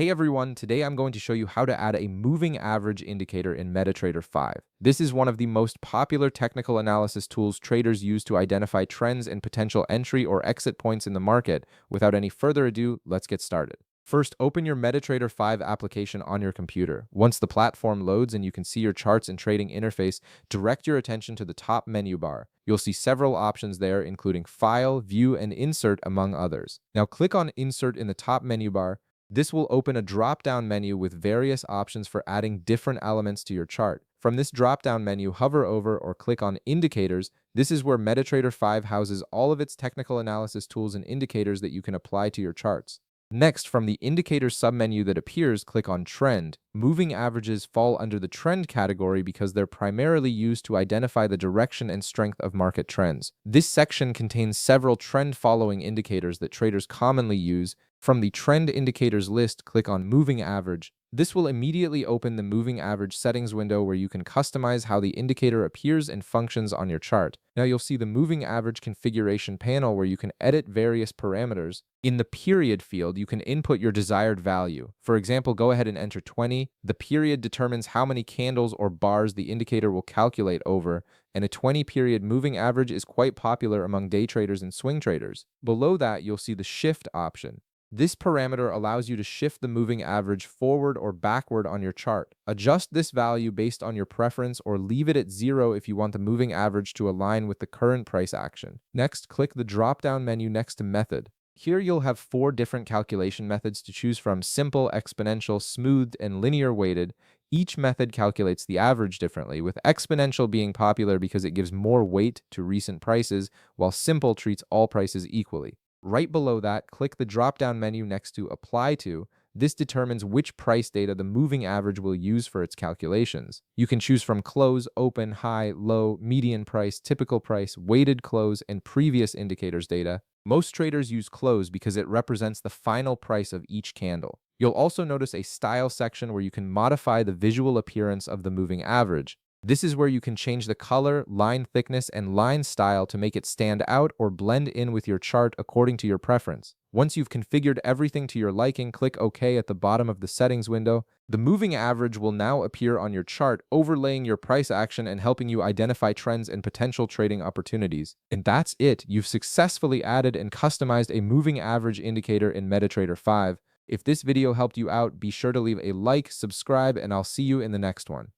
Hey everyone, today I'm going to show you how to add a moving average indicator in MetaTrader 5. This is one of the most popular technical analysis tools traders use to identify trends and potential entry or exit points in the market. Without any further ado, let's get started. First, open your MetaTrader 5 application on your computer. Once the platform loads and you can see your charts and trading interface, direct your attention to the top menu bar. You'll see several options there, including File, View, and Insert, among others. Now click on Insert in the top menu bar. This will open a drop-down menu with various options for adding different elements to your chart. From this drop-down menu, hover over or click on Indicators. This is where MetaTrader 5 houses all of its technical analysis tools and indicators that you can apply to your charts. Next, from the Indicators submenu that appears, click on Trend. Moving averages fall under the Trend category because they're primarily used to identify the direction and strength of market trends. This section contains several trend-following indicators that traders commonly use. From the Trend Indicators list, click on Moving Average. This will immediately open the Moving Average settings window where you can customize how the indicator appears and functions on your chart. Now you'll see the Moving Average configuration panel where you can edit various parameters. In the Period field, you can input your desired value. For example, go ahead and enter 20. The period determines how many candles or bars the indicator will calculate over, and a 20-period moving average is quite popular among day traders and swing traders. Below that, you'll see the Shift option. This parameter allows you to shift the moving average forward or backward on your chart. Adjust this value based on your preference or leave it at 0 if you want the moving average to align with the current price action. Next, click the drop-down menu next to Method. Here you'll have 4 different calculation methods to choose from: simple, exponential, smoothed, and linear weighted. Each method calculates the average differently, with exponential being popular because it gives more weight to recent prices, while simple treats all prices equally. Right below that, click the drop-down menu next to Apply To. This determines which price data the moving average will use for its calculations. You can choose from close, open, high, low, median price, typical price, weighted close, and previous indicators data. Most traders use close because it represents the final price of each candle. You'll also notice a Style section where you can modify the visual appearance of the moving average. This is where you can change the color, line thickness, and line style to make it stand out or blend in with your chart according to your preference. Once you've configured everything to your liking, click OK at the bottom of the settings window. The moving average will now appear on your chart, overlaying your price action and helping you identify trends and potential trading opportunities. And that's it. You've successfully added and customized a moving average indicator in MetaTrader 5. If this video helped you out, be sure to leave a like, subscribe, and I'll see you in the next one.